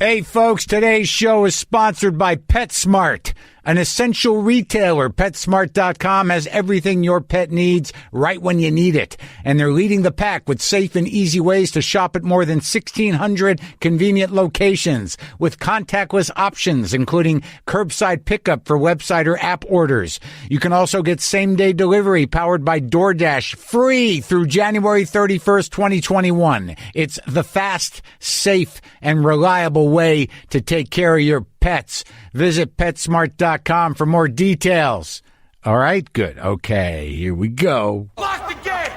Hey, folks, today's show is sponsored by PetSmart, an essential retailer. PetSmart.com has everything your pet needs right when you need it. And they're leading the pack with safe and easy ways to shop at more than 1,600 convenient locations with contactless options, including curbside pickup for website or app orders. You can also get same-day delivery powered by DoorDash free through January 31st, 2021. It's the fast, safe, and reliable way to take care of your pets. Visit PetSmart.com for more details. All right, good. Okay, here we go. Lock the gate!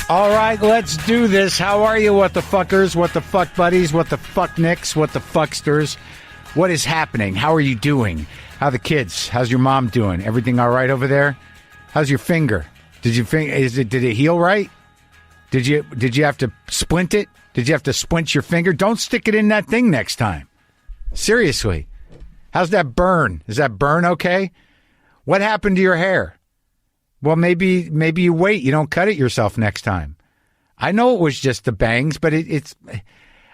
All right, let's do this. How are you, what the fuckers, what the fuck buddies, what the fuck nicks, what the fucksters? What is happening? How are you doing? How are the kids? How's your mom doing? Everything all right over there? How's your finger? Did it heal right? Did you have to splint it? Did you have to splint your finger? Don't stick it in that thing next time. Seriously. How's that burn? Is that burn okay? What happened to your hair? Well, maybe you wait. You don't cut it yourself next time. I know it was just the bangs, but it's.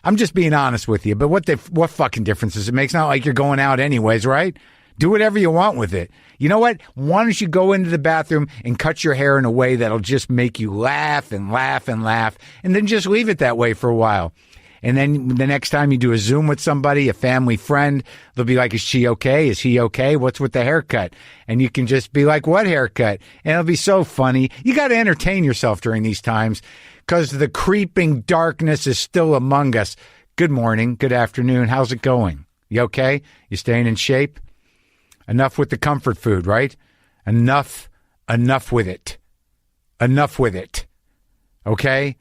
I'm just being honest with you. But what fucking difference does it make? It's not like you're going out anyways, right? Do whatever you want with it. You know what? Why don't you go into the bathroom and cut your hair in a way that'll just make you laugh and laugh and laugh, and then just leave it that way for a while. And then the next time you do a Zoom with somebody, a family friend, they'll be like, is she okay? Is he okay? What's with the haircut? And you can just be like, what haircut? And it'll be so funny. You got to entertain yourself during these times because the creeping darkness is still among us. Good morning. Good afternoon. How's it going? You okay? You staying in shape? Enough with the comfort food, right? Enough with it. Enough with it. Okay?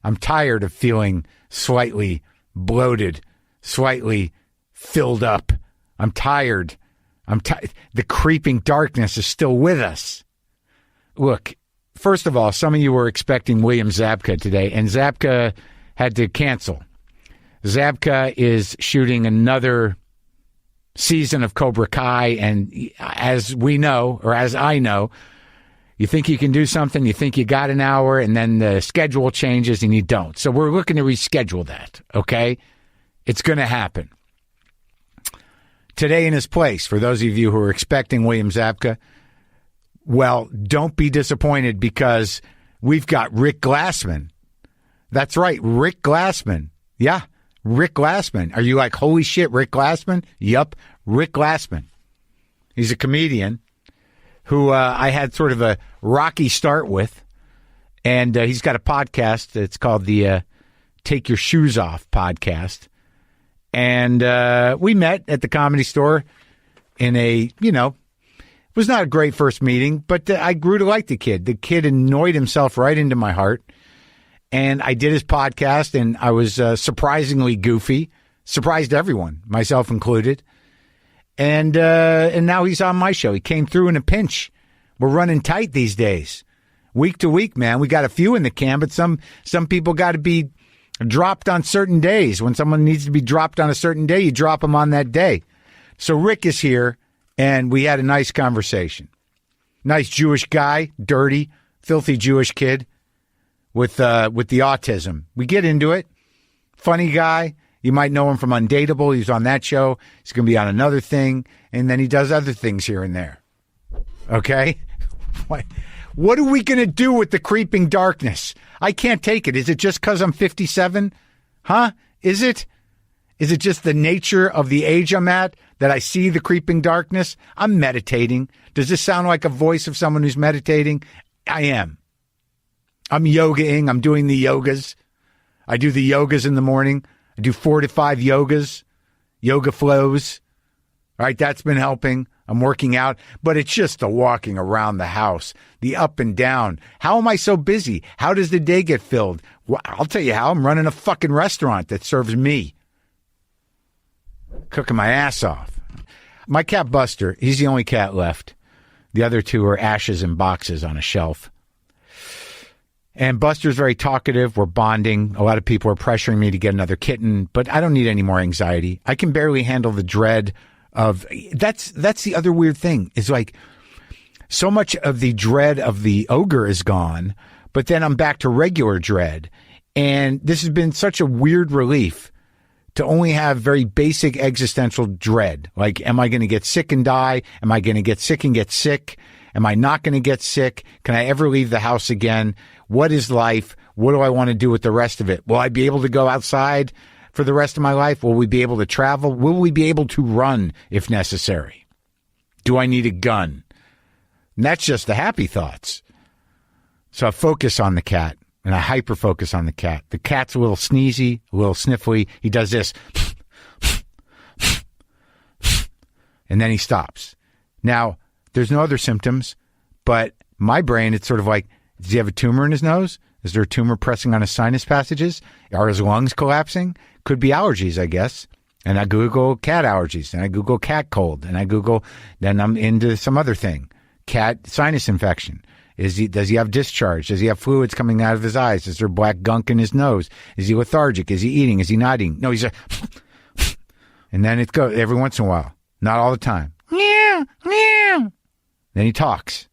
I'm tired of feeling slightly bloated, slightly filled up. I'm tired. The creeping darkness is still with us. Look, first of all, some of you were expecting William Zabka today, and Zabka had to cancel. Zabka is shooting another season of Cobra Kai, and as we know, or as I know, you think you can do something, you think you got an hour, and then the schedule changes and you don't. So we're looking to reschedule that, okay? It's going to happen. Today in his place, for those of you who are expecting William Zabka, well, don't be disappointed because we've got Rick Glassman. That's right, Rick Glassman. Yeah. Rick Glassman. Are you like, holy shit, Rick Glassman? Yup, Rick Glassman. He's a comedian who I had sort of a rocky start with, and he's got a podcast. It's called the Take Your Shoes Off podcast. And we met at the Comedy Store in it was not a great first meeting, but I grew to like the kid. The kid annoyed himself right into my heart. And I did his podcast, and I was surprisingly goofy, surprised everyone, myself included. And now he's on my show. He came through in a pinch. We're running tight these days, week to week, man. We got a few in the can, but some people got to be dropped on certain days. When someone needs to be dropped on a certain day, you drop them on that day. So Rick is here, and we had a nice conversation. Nice Jewish guy, dirty, filthy Jewish kid. With the autism. We get into it. Funny guy. You might know him from Undateable. He's on that show. He's going to be on another thing. And then he does other things here and there. Okay? What are we going to do with the creeping darkness? I can't take it. Is it just because I'm 57? Huh? Is it? Is it just the nature of the age I'm at that I see the creeping darkness? I'm meditating. Does this sound like a voice of someone who's meditating? I am. I'm yogaing. I'm doing the yogas. I do the yogas in the morning. I do 4 to 5 yogas, yoga flows. All right, that's been helping. I'm working out, but it's just the walking around the house, the up and down. How am I so busy? How does the day get filled? Well, I'll tell you how. I'm running a fucking restaurant that serves me. Cooking my ass off. My cat Buster, he's the only cat left. The other two are ashes in boxes on a shelf. And Buster's very talkative. We're bonding. A lot of people are pressuring me to get another kitten, but I don't need any more anxiety. I can barely handle the dread of that's the other weird thing is like so much of the dread of the ogre is gone, but then I'm back to regular dread. And this has been such a weird relief to only have very basic existential dread. Like, am I going to get sick and die? Am I going to get sick and get sick? Am I not going to get sick? Can I ever leave the house again? What is life? What do I want to do with the rest of it? Will I be able to go outside for the rest of my life? Will we be able to travel? Will we be able to run if necessary? Do I need a gun? And that's just the happy thoughts. So I focus on the cat, and I hyper-focus on the cat. The cat's a little sneezy, a little sniffly. He does this. And then he stops. Now, there's no other symptoms, but my brain, it's sort of like, does he have a tumor in his nose? Is there a tumor pressing on his sinus passages? Are his lungs collapsing? Could be allergies, I guess. And I Google cat allergies, and I Google cat cold, and I Google, then I'm into some other thing. Cat sinus infection. Does he have discharge? Does he have fluids coming out of his eyes? Is there black gunk in his nose? Is he lethargic? Is he eating? Is he not eating? No, he's a and then it goes every once in a while. Not all the time. Meow, meow. Then he talks.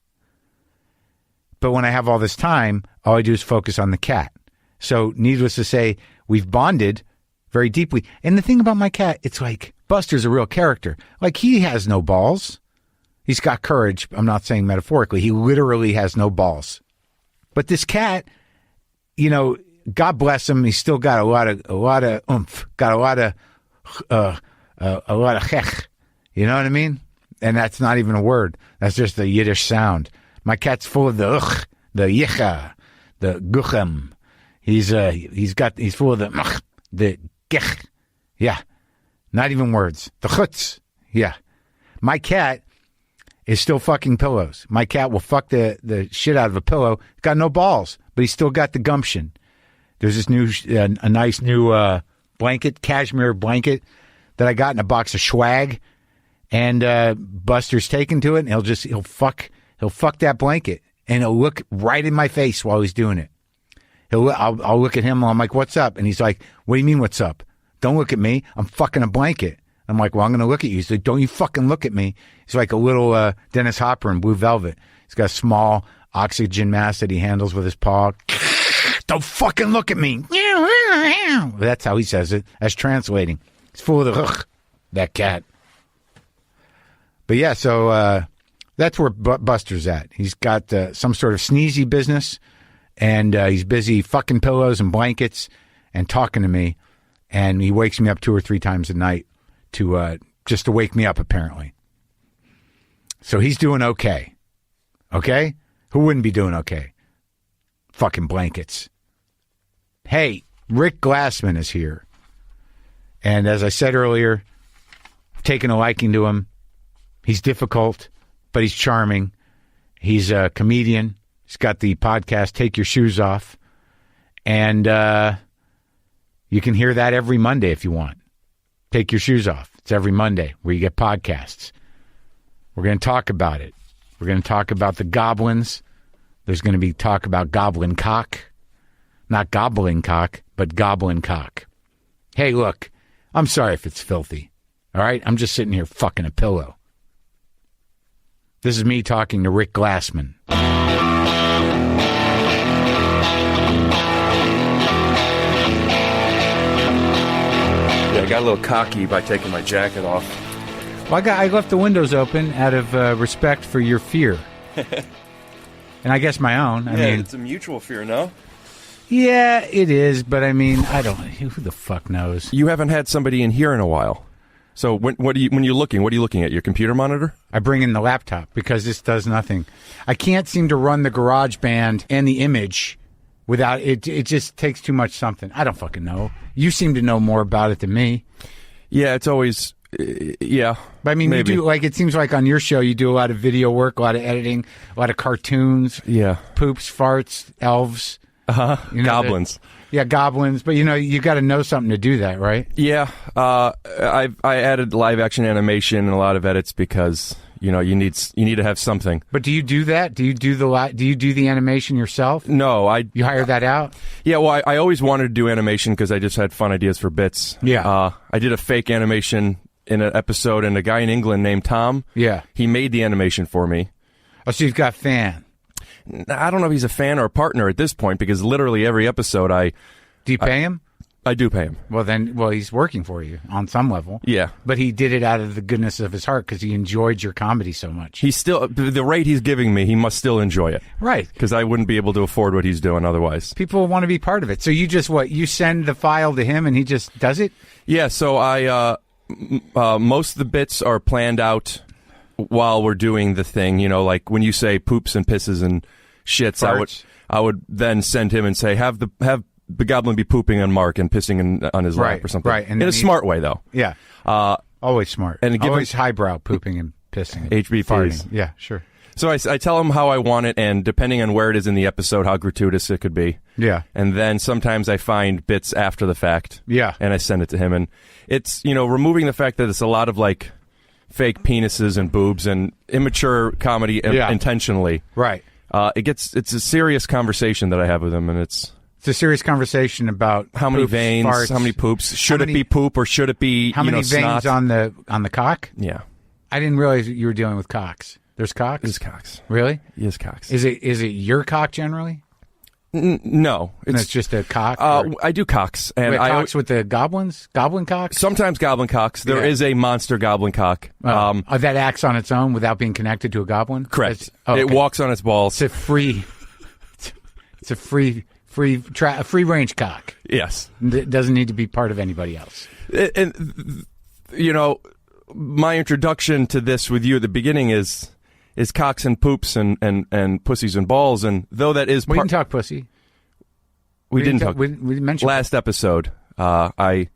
But when I have all this time, all I do is focus on the cat. So needless to say, we've bonded very deeply. And the thing about my cat, it's like Buster's a real character. Like, he has no balls. He's got courage. I'm not saying metaphorically. He literally has no balls. But this cat, you know, God bless him. He's still got a lot of oomph. Got a lot of hech. You know what I mean? And that's not even a word. That's just the Yiddish sound. My cat's full of the ugh, the yicha, the guchem. He's full of the gech. Yeah. Not even words. The chutz. Yeah. My cat is still fucking pillows. My cat will fuck the shit out of a pillow. Got no balls, but he's still got the gumption. There's this new, a nice new blanket, cashmere blanket that I got in a box of swag, and Buster's taken to it, and he'll fuck that blanket, and he'll look right in my face while he's doing it. I'll look at him, and I'm like, "What's up?" And he's like, "What do you mean, what's up? Don't look at me. I'm fucking a blanket." I'm like, "Well, I'm going to look at you." He's like, "Don't you fucking look at me." He's like a little Dennis Hopper in Blue Velvet. He's got a small oxygen mask that he handles with his paw. "Don't fucking look at me." That's how he says it, as translating. He's full of the ugh, that cat. But yeah, so that's where Buster's at. He's got some sort of sneezy business, and he's busy fucking pillows and blankets and talking to me. And he wakes me up 2 or 3 times a night to just to wake me up, apparently. So he's doing okay. Okay? Who wouldn't be doing okay? Fucking blankets. Hey, Rick Glassman is here. And as I said earlier, I've taken a liking to him. He's difficult, but he's charming. He's a comedian. He's got the podcast, Take Your Shoes Off. And you can hear that every Monday if you want. Take Your Shoes Off. It's every Monday where you get podcasts. We're going to talk about it. We're going to talk about the goblins. There's going to be talk about goblin cock. Not gobbling cock, but goblin cock. Hey, look, I'm sorry if it's filthy. All right? I'm just sitting here fucking a pillow. This is me talking to Rick Glassman. I got a little cocky by taking my jacket off. Well, I left the windows open out of respect for your fear. And I guess my own. I mean, it's a mutual fear, no? Yeah, it is, but I mean, I don't. Who the fuck knows? You haven't had somebody in here in a while. So when you're looking, what are you looking at? Your computer monitor? I bring in the laptop because this does nothing. I can't seem to run the GarageBand and the image without it. It just takes too much something. I don't fucking know. You seem to know more about it than me. Yeah, it's always, yeah. But I mean, maybe. You do, like, it seems like on your show you do a lot of video work, a lot of editing, a lot of cartoons. Yeah. Poops, farts, elves. Uh-huh. You know, goblins. Goblins. But, you know, you got to know something to do that, right? Yeah. I added live action animation and a lot of edits because, you know, you need to have something. But do you do that? Do you do the animation yourself? No, you hire that out? Yeah, well, I always wanted to do animation because I just had fun ideas for bits. Yeah. I did a fake animation in an episode, and a guy in England named Tom. Yeah. He made the animation for me. Oh, so you've got fan. I don't know if he's a fan or a partner at this point, because literally every episode Do you pay him? I do pay him. Well, he's working for you on some level. Yeah. But he did it out of the goodness of his heart because he enjoyed your comedy so much. He's still, the rate he's giving me, he must still enjoy it. Right. Because I wouldn't be able to afford what he's doing otherwise. People want to be part of it. So you just, you send the file to him and he just does it? Yeah, so most of the bits are planned out while we're doing the thing. You know, like when you say poops and pisses and shits, I would then send him and say, have the goblin be pooping on Marc and pissing on his lap or something. Right. And in a smart way, though. Yeah. Always smart. And always highbrow pooping and pissing. HBPs. Farting. Yeah, sure. So I tell him how I want it, and depending on where it is in the episode, how gratuitous it could be. Yeah. And then sometimes I find bits after the fact. Yeah. And I send it to him. And it's, removing the fact that it's a lot of, like, fake penises and boobs and immature comedy intentionally. Right. It's a serious conversation that I have with him, and it's a serious conversation about how many poops, veins, farts. how many poops, should it be poop or should it be how many veins snot? on the cock? Yeah. I didn't realize that you were dealing with cocks. There's cocks? There's cocks. Really? Yes, cocks. Is it your cock generally? No, it's just a cock. I do cocks, and cocks with the goblins. Goblin cocks. Sometimes goblin cocks. There is a monster goblin cock. That acts on its own without being connected to a goblin. Correct. It walks on its balls. It's a free range cock. Yes. It doesn't need to be part of anybody else. And my introduction to this with you at the beginning is cocks and poops and pussies and balls, and though that is we didn't talk pussy. We didn't talk. We mentioned last episode. My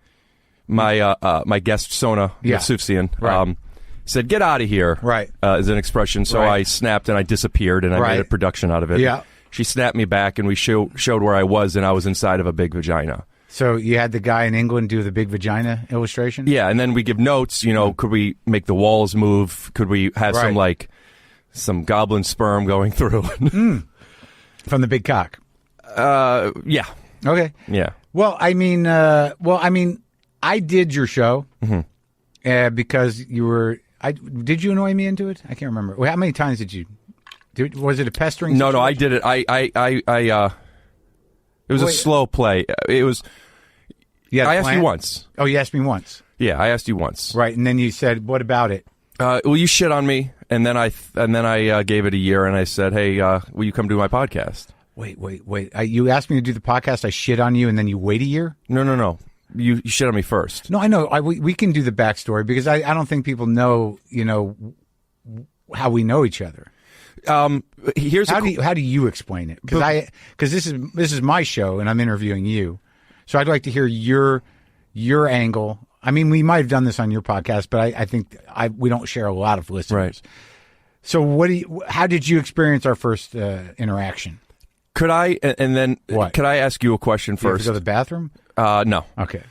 guest Sona Yusufzian said, "Get out of here." Right. Is an expression. So I snapped and I disappeared, and I made a production out of it. Yeah. She snapped me back, and we showed where I was, and I was inside of a big vagina. So you had the guy in England do the big vagina illustration? Yeah, and then we give notes, could we make the walls move? Could we have some goblin sperm going through? From the big cock? Yeah. Okay. Yeah. Well, I mean, I did your show because you were... did you annoy me into it? I can't remember. How many times did you... Was it a pestering situation? No, I did it. It was a slow play. It was... I asked you once. Oh, you asked me once? Yeah, I asked you once. Right, and then you said, what about it? Well, you shit on me, and then I gave it a year, and I said, hey, will you come do my podcast? Wait. You asked me to do the podcast, I shit on you, and then you wait a year? No. You shit on me first. No, I know. We can do the backstory, because I don't think people know, how we know each other. How do you explain it? Because this is my show and I'm interviewing you, so I'd like to hear your angle. I mean, we might have done this on your podcast, but I think we don't share a lot of listeners. Right. So how did you experience our first interaction? Could I and then what? Could I ask you a question first? You have to go to the bathroom? No. Okay.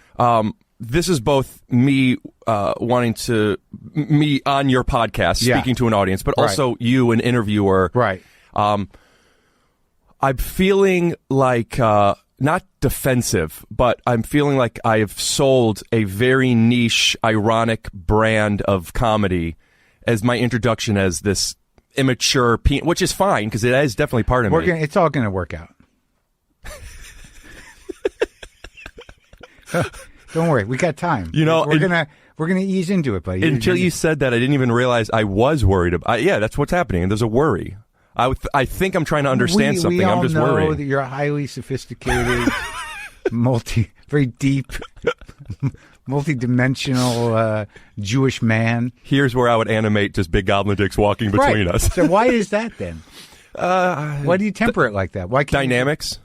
This is both me wanting to me on your podcast, speaking to an audience, but also you, an interviewer. Right. I'm feeling like not defensive, but I'm feeling like I have sold a very niche, ironic brand of comedy as my introduction as this immature, which is fine because it is definitely part of me. It's all going to work out. Don't worry, we got time. We're gonna ease into it, buddy. Until you said that, I didn't even realize I was worried about. Yeah, that's what's happening. There's a worry. I think I'm trying to understand something. I'm just worried. We all know that you're a highly sophisticated, very deep, multi-dimensional Jewish man. Here's where I would animate just big goblin dicks walking between us. So why is that then? Why do you temper it like that? Why dynamics?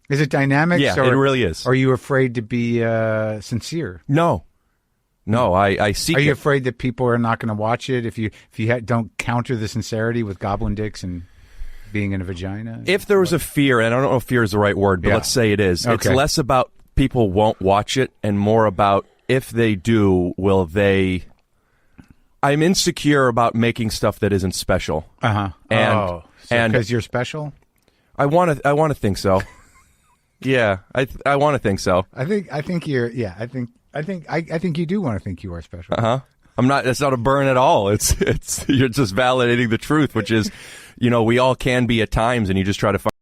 Is it dynamics? Yeah, it really is. Are you afraid to be sincere? No, I seek. Are you afraid that people are not going to watch it if you don't counter the sincerity with goblin dicks and being in a vagina? If there was a fear, and I don't know if fear is the right word, but let's say it is. Okay. It's less about people won't watch it and more about if they do, will they... I'm insecure about making stuff that isn't special. Uh-huh. And because you're special? I want to think so. Yeah, I want to think so. I think you're. Yeah, I think you do want to think you are special. Uh-huh. That's not a burn at all. It's you're just validating the truth, which is, we all can be at times, and you just try to find